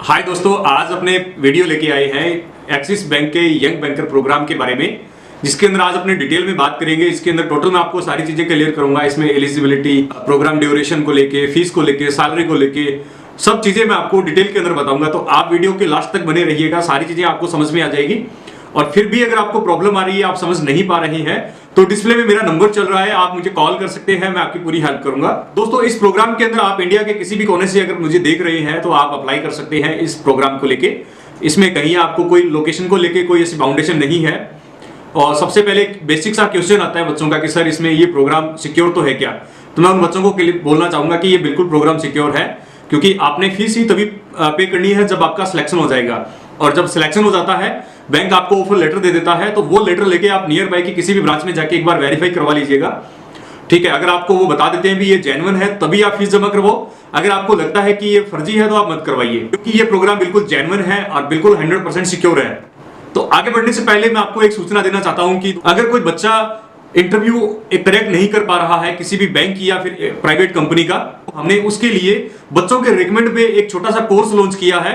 हाय दोस्तों, आज अपने वीडियो लेके आए हैं एक्सिस बैंक के यंग बैंकर प्रोग्राम के बारे में, जिसके अंदर आज अपने डिटेल में बात करेंगे। इसके अंदर टोटल मैं आपको सारी चीजें क्लियर करूंगा। इसमें एलिजिबिलिटी, प्रोग्राम ड्यूरेशन को लेके, फीस को लेके, सैलरी को लेके सब चीजें मैं आपको डिटेल के अंदर बताऊंगा। तो आप वीडियो के लास्ट तक बने रहिएगा, सारी चीजें आपको समझ में आ जाएगी। और फिर भी अगर आपको प्रॉब्लम आ रही है, आप समझ नहीं पा रहे हैं, तो डिस्प्ले में मेरा नंबर चल रहा है, आप मुझे कॉल कर सकते हैं, मैं आपकी पूरी हेल्प करूंगा। दोस्तों, इस प्रोग्राम के अंदर आप इंडिया के किसी भी कोने से अगर मुझे देख रहे हैं तो आप अप्लाई कर सकते हैं इस प्रोग्राम को लेके। इसमें कहीं आपको कोई लोकेशन को लेके कोई ऐसी बाउंडेशन नहीं है। और सबसे पहले बेसिक सा क्वेश्चन आता है बच्चों का कि सर इसमें ये प्रोग्राम सिक्योर तो है क्या? तो मैं उन बच्चों को बोलना चाहूंगा कि ये बिल्कुल प्रोग्राम सिक्योर है, क्योंकि आपने फीस ही तभी पे करनी है जब आपका सिलेक्शन हो जाएगा। और जब सिलेक्शन हो जाता है, बैंक आपको ऑफर लेटर दे देता है, तो वो लेटर लेके आप नियर बाय की किसी भी ब्रांच में जाके एक बार वेरीफाई करवा लीजिएगा। ठीक है, अगर आपको वो बता देते हैं भी ये जेन्युइन है, तभी आप फीस जमा करवाओ। अगर आपको लगता है कि ये फर्जी है तो आप मत करवाइए, क्योंकि ये प्रोग्राम बिल्कुल जेन्युइन है और बिल्कुल 100% सिक्योर है। तो आगे बढ़ने से पहले मैं आपको एक सूचना देना चाहता हूं कि अगर कोई बच्चा इंटरव्यू क्रैक नहीं कर पा रहा है किसी भी बैंक की या फिर प्राइवेट कंपनी का, हमने उसके लिए बच्चों के रिकमेंड पे एक छोटा सा कोर्स लॉन्च किया है।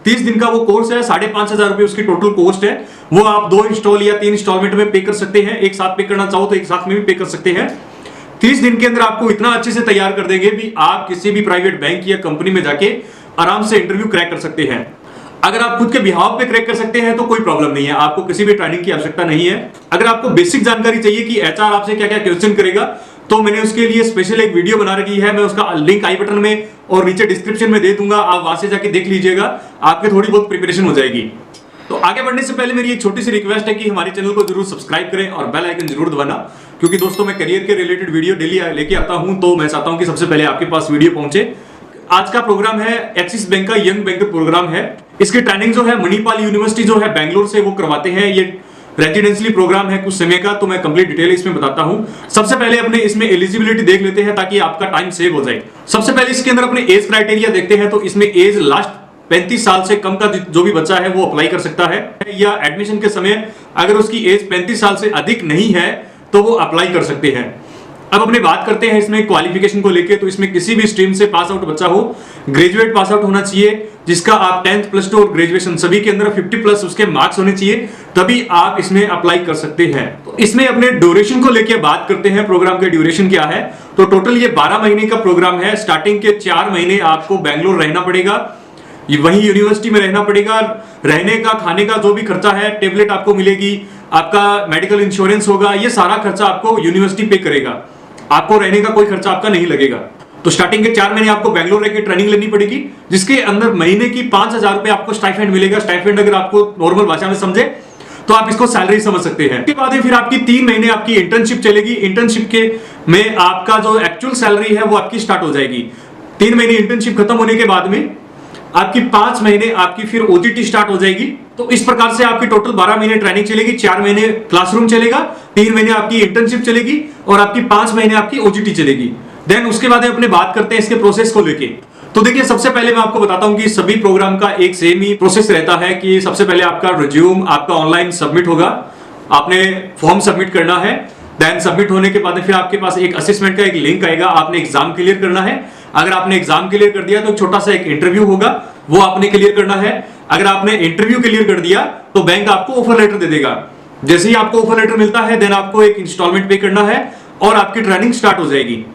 30 दिन का वो कोर्स है, 5,500 रुपए उसकी टोटल कॉस्ट है। वो आप 2 इंस्टॉल या 3 इंस्टॉलमेंट में पे कर सकते हैं। एक साथ पे करना चाहो तो एक साथ में भी पे कर सकते हैं। 30 दिन के अंदर आपको इतना अच्छे से तैयार कर देंगे भी आप किसी भी प्राइवेट बैंक या कंपनी में जाके आराम से इंटरव्यू क्रैक कर सकते हैं। अगर आप खुद के बिहाव पे क्रैक कर सकते हैं तो कोई प्रॉब्लम नहीं है, आपको किसी भी ट्रेनिंग की आवश्यकता नहीं है। अगर आपको बेसिक जानकारी चाहिए कि एचआर आपसे क्या क्या क्वेश्चन करेगा, तो मैंने उसके लिए स्पेशल एक वीडियो बना रखी है। मैं उसका लिंक आई बटन में और नीचे डिस्क्रिप्शन में दे दूंगा, आप वहां से जाके देख लीजिएगा, आपके थोड़ी बहुत प्रिपरेशन हो जाएगी। तो आगे बढ़ने से पहले मेरी एक छोटी सी रिक्वेस्ट है कि हमारे चैनल को जरूर सब्सक्राइब करें और बेल आइकन जरूर दबाना, क्योंकि दोस्तों मैं करियर के रिलेटेड वीडियो डेली लेके आता हूं, तो मैं चाहता हूं कि सबसे पहले आपके पास वीडियो पहुंचे। आज का प्रोग्राम है एक्सिस बैंक का यंग बैंकर प्रोग्राम है। इसकी ट्रेनिंग जो है मणिपाल यूनिवर्सिटी जो है बैंगलोर से वो करवाते हैं। ये रेजिडेंशियली प्रोग्राम है कुछ समय का, तो मैं कंप्लीट डिटेल इसमें बताता हूं। सबसे पहले अपने इसमें एलिजिबिलिटी देख लेते हैं ताकि आपका टाइम सेव हो जाए। सबसे पहले इसके अंदर अपने एज क्राइटेरिया देखते हैं, तो इसमें एज लास्ट 35 साल से कम का जो भी बच्चा है वो अप्लाई कर सकता है, या एडमिशन के समय अगर उसकी एज 35 साल से अधिक नहीं है तो वो अप्लाई कर सकते हैं। अब अपने बात करते हैं इसमें क्वालिफिकेशन को लेके, तो इसमें किसी भी स्ट्रीम से पास आउट बच्चा हो, ग्रेजुएट पास आउट होना चाहिए, जिसका आप 10th प्लस 2 और ग्रेजुएशन सभी के अंदर 50 प्लस उसके मार्क्स होने चाहिए, तभी आप इसमें अप्लाई कर सकते हैं। तो इसमें अपने ड्यूरेशन को लेके बात करते हैं, प्रोग्राम का ड्यूरेशन क्या है। तो टोटल ये 12 महीने का प्रोग्राम है। स्टार्टिंग के 4 महीने आपको बैंगलोर रहना पड़ेगा, वहीं यूनिवर्सिटी में रहना पड़ेगा। रहने का, खाने का जो भी खर्चा है, टेबलेट आपको मिलेगी, आपका मेडिकल इंश्योरेंस होगा, ये सारा खर्चा आपको यूनिवर्सिटी पे करेगा। आपको रहने का कोई खर्चा आपका नहीं लगेगा। तो स्टार्टिंग के 4 महीने आपको बैंगलोर रहकर ट्रेनिंग लेनी पड़ेगी, जिसके अंदर महीने की 5,000 रुपए आपको स्टाइपेंड मिलेगा। स्टाइपेंड अगर आपको नॉर्मल भाषा में समझे तो आप इसको सैलरी समझ सकते हैं। उसके बाद फिर आपकी 3 महीने आपकी इंटर्नशिप चलेगी। इंटर्नशिप के में आपका जो एक्चुअल सैलरी है वो आपकी स्टार्ट हो जाएगी। 3 महीने इंटर्नशिप खत्म होने के बाद में आपकी 5 महीने आपकी फिर ओटीटी स्टार्ट हो जाएगी। तो इस प्रकार से आपकी टोटल 12 महीने ट्रेनिंग चलेगी, 4 महीने क्लासरूम चलेगा, 3 महीने आपकी इंटर्नशिप चलेगी और आपकी 5 महीने आपकी ओटीटी चलेगी। देन उसके बाद अपने बात करते हैं इसके प्रोसेस को लेके। तो देखिए, सबसे पहले मैं आपको बताता हूं कि सभी प्रोग्राम का एक सेम ही प्रोसेस रहता है कि सबसे पहले आपका रिज्यूम आपका ऑनलाइन सबमिट होगा, आपने फॉर्म सबमिट करना है। देन सबमिट होने के बाद फिर आपके पास एक असेसमेंट का एक लिंक आएगा, आपने एग्जाम क्लियर करना है। अगर आपने एग्जाम क्लियर कर दिया तो छोटा सा एक इंटरव्यू होगा, वो आपने क्लियर करना है। अगर आपने इंटरव्यू क्लियर कर दिया तो बैंक आपको ऑफर लेटर दे देगा। जैसे ही आपको ऑफर लेटर मिलता है, देन आपको एक इंस्टॉलमेंट पे करना है और आपकी ट्रेनिंग स्टार्ट हो जाएगी।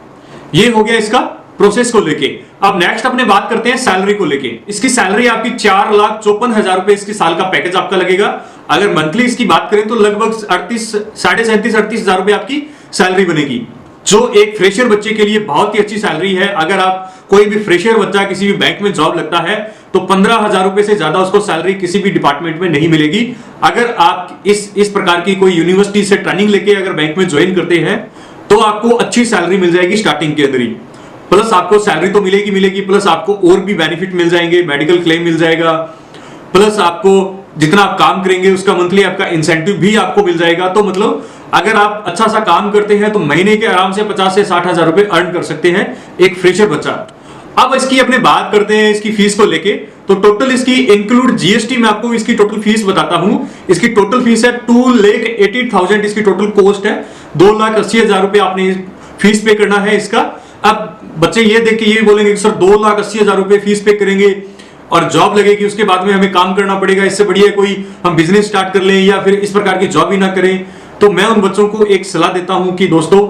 ये हो गया इसका प्रोसेस को लेके। अब नेक्स्ट अपने बात करते हैं सैलरी को लेके। इसकी सैलरी आपकी 4,54,000 रुपए इसकी साल का पैकेज आपका लगेगा। अगर मंथली इसकी बात करें तो लगभग 37,500-38,000 रुपए आपकी सैलरी बनेगी, जो एक फ्रेशर बच्चे के लिए बहुत ही अच्छी सैलरी है। अगर आप कोई भी फ्रेशर बच्चा किसी भी बैंक में जॉब लगता है तो 15,000 रुपए से ज्यादा उसको सैलरी किसी भी डिपार्टमेंट में नहीं मिलेगी। अगर आप इस प्रकार की कोई यूनिवर्सिटी से ट्रेनिंग लेके अगर बैंक में ज्वाइन करते हैं तो आपको अच्छी सैलरी मिल जाएगी स्टार्टिंग के अंदर ही। प्लस आपको सैलरी तो मिलेगी, प्लस आपको और भी बेनिफिट मिल जाएंगे, मेडिकल क्लेम मिल जाएगा, प्लस आपको जितना आप काम करेंगे उसका मंथली आपका इंसेंटिव भी आपको मिल जाएगा। तो मतलब अगर आप अच्छा सा काम करते हैं तो महीने के आराम से 50 से 60,000 रुपए अर्न कर सकते हैं एक फ्रेशर बच्चा। अब इसकी अपने बात करते हैं इसकी फीस को लेके। तो टोटल इसकी इंक्लूड जीएसटी में आपको इसकी टोटल फीस बताता हूं। इसकी टोटल फीस है 2,80,000 इसकी टोटल कॉस्ट है। 2,80,000 रुपए आपने फीस पे करना है इसका। अब बच्चे ये देख के ये बोलेंगे कि सर 2,80,000 रुपए फीस पे करेंगे, और जॉब लगेगी, उसके बाद में हमें काम करना पड़ेगा, इससे बढ़िया कोई हम बिजनेस स्टार्ट कर लें या फिर इस प्रकार की जॉब ही ना करें। तो मैं उन बच्चों को एक सलाह देता हूं कि दोस्तों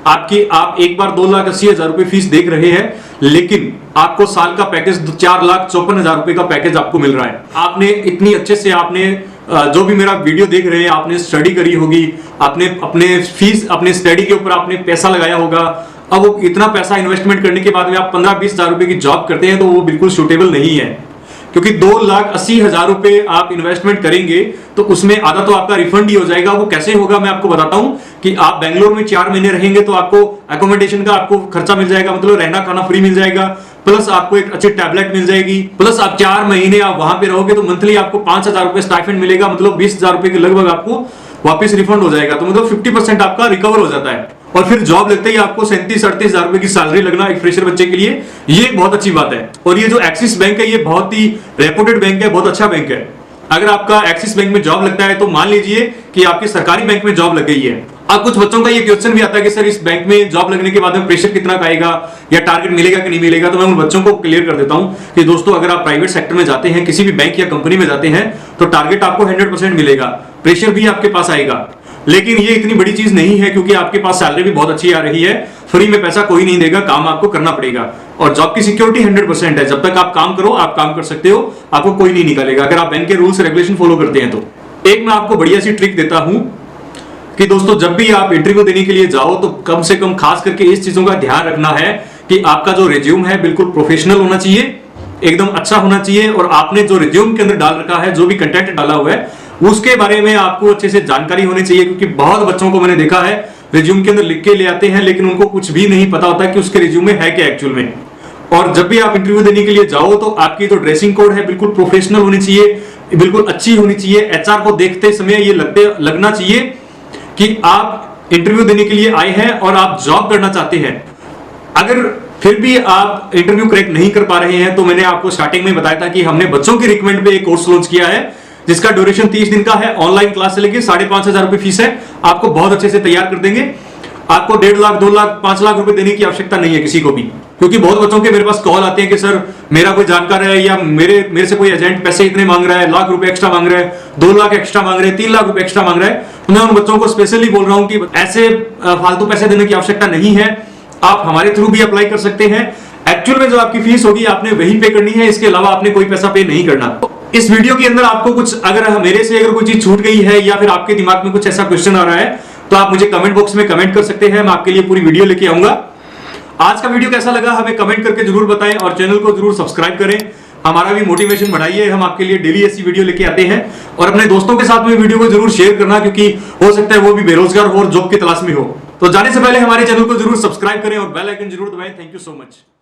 आप एक बार 2,80,000 रुपए फीस देख रहे हैं, लेकिन आपको साल का पैकेज 4,54,000 रुपए का पैकेज आपको मिल रहा है। आपने इतनी अच्छे से आपने जो भी मेरा वीडियो देख रहे हैं आपने स्टडी करी होगी, आपने अपने फीस अपने स्टडी के ऊपर आपने पैसा लगाया होगा। अब वो इतना पैसा इन्वेस्टमेंट करने के बाद में आप 15-20,000 रुपए की जॉब करते हैं तो वो बिल्कुल सूटेबल नहीं है, क्योंकि 2,80,000 रुपए आप इन्वेस्टमेंट करेंगे तो उसमें आधा तो आपका रिफंड ही हो जाएगा। वो कैसे होगा मैं आपको बताता हूं कि आप बेंगलोर में 4 महीने रहेंगे तो आपको अकोमोडेशन का आपको खर्चा मिल जाएगा, मतलब रहना खाना फ्री मिल जाएगा, प्लस आपको एक अच्छी टैबलेट मिल जाएगी, प्लस आप 4 महीने आप वहां पे रहोगे तो मंथली आपको 5,000 रुपए स्टाइपेंड मिलेगा, मतलब 20,000 रुपए के लगभग आपको वापस रिफंड हो जाएगा। तो मतलब 50% आपका रिकवर हो जाता है। और फिर जॉब लगते ही आपको 37-38,000 रुपए की सैलरी लगना एक फ्रेशर बच्चे के लिए ये एक बहुत अच्छी बात है। और ये जो एक्सिस बैंक है ये बहुत ही रेपुटेड बैंक है, बहुत अच्छा बैंक है। अगर आपका एक्सिस बैंक में जॉब लगता है तो मान लीजिए कि आपकी सरकारी बैंक में जॉब लग गई है। अब कुछ बच्चों का ये क्वेश्चन भी आता है कि सर इस बैंक में जॉब लगने के बाद में प्रेशर कितना का आएगा या टारगेट मिलेगा कि नहीं मिलेगा। तो मैं उन बच्चों को क्लियर कर देता हूं कि दोस्तों अगर आप प्राइवेट सेक्टर में जाते हैं, किसी भी बैंक या कंपनी में जाते हैं तो टारगेट आपको 100% मिलेगा, प्रेशर भी आपके पास आएगा। लेकिन ये इतनी बड़ी चीज नहीं है क्योंकि आपके पास सैलरी भी बहुत अच्छी आ रही है, फ्री में पैसा कोई नहीं देगा, काम आपको करना पड़ेगा। और जॉब की सिक्योरिटी 100% है, जब तक आप काम करो आप काम कर सकते हो, आपको कोई नहीं निकालेगा अगर आप बैंक के रूल्स रेगुलेशन फॉलो करते हैं तो। एक मैं आपको बढ़िया सी ट्रिक देता हूं कि दोस्तों जब भी आप इंटरव्यू देने के लिए जाओ तो कम से कम खास करके इस चीजों का ध्यान रखना है कि आपका जो रिज्यूम है बिल्कुल प्रोफेशनल होना चाहिए, एकदम अच्छा होना चाहिए। और आपने जो रिज्यूम के अंदर डाल रखा है, जो भी कंटेंट डाला हुआ है, उसके बारे में आपको अच्छे से जानकारी होनी चाहिए। क्योंकि बहुत बच्चों को मैंने देखा है रिज्यूम के अंदर लिख के ले आते हैं लेकिन उनको कुछ भी नहीं पता होता कि उसके रिज्यूम में है क्या एक्चुअल में। और जब भी आप इंटरव्यू देने के लिए जाओ तो आपकी जो ड्रेसिंग कोड है बिल्कुल प्रोफेशनल होनी चाहिए, बिल्कुल अच्छी होनी चाहिए। एचआर को देखते समय ये लगना चाहिए कि आप इंटरव्यू देने के लिए आए हैं और आप जॉब करना चाहते हैं। अगर फिर भी आप इंटरव्यू क्रैक नहीं कर पा रहे हैं तो मैंने आपको स्टार्टिंग में बताया था कि हमने बच्चों की रिकमेंड पे एक कोर्स लॉन्च किया है जिसका ड्यूरेशन 30 दिन का है। ऑनलाइन क्लास चलेगी, 5,500 रुपए फीस है, आपको बहुत अच्छे से तैयार कर देंगे। आपको 1.5 लाख 2 लाख 5 लाख रुपए देने की आवश्यकता नहीं है किसी को भी, क्योंकि बहुत बच्चों के मेरे पास कॉल आते हैं कि सर मेरा कोई जानकार है या मेरे से कोई एजेंट पैसे इतने मांग रहा है, लाख रुपए एक्स्ट्रा मांग रहा है, 2 लाख एक्स्ट्रा मांग रहे हैं, 3 लाख रुपए एक्स्ट्रा मांग रहा है। तो मैं उन बच्चों को स्पेशली बोल रहा हूं कि ऐसे फालतू पैसे देने की आवश्यकता नहीं है, आप हमारे थ्रू भी अप्लाई कर सकते हैं। एक्चुअल में जो आपकी फीस होगी आपने वही पे करनी है, इसके अलावा आपने कोई पैसा पे नहीं करना। इस वीडियो के अंदर आपको कुछ अगर मेरे से कोई चीज छूट गई है या फिर आपके दिमाग में कुछ ऐसा क्वेश्चन आ रहा है तो आप मुझे कमेंट बॉक्स में कमेंट कर सकते हैं, मैं आपके लिए पूरी वीडियो लेके आऊंगा। आज का वीडियो कैसा लगा हमें कमेंट करके जरूर बताएं और चैनल को जरूर सब्सक्राइब करें, हमारा भी मोटिवेशन बढ़ाइए। हम आपके लिए डेली ऐसी वीडियो लेके आते हैं। और अपने दोस्तों के साथ में वीडियो को जरूर शेयर करना, क्योंकि हो सकता है वो भी बेरोजगार हो और जॉब की तलाश में हो। तो जाने से पहले हमारे चैनल को जरूर सब्सक्राइब करें और बेल आइकन जरूर दबाएं। Thank you so much.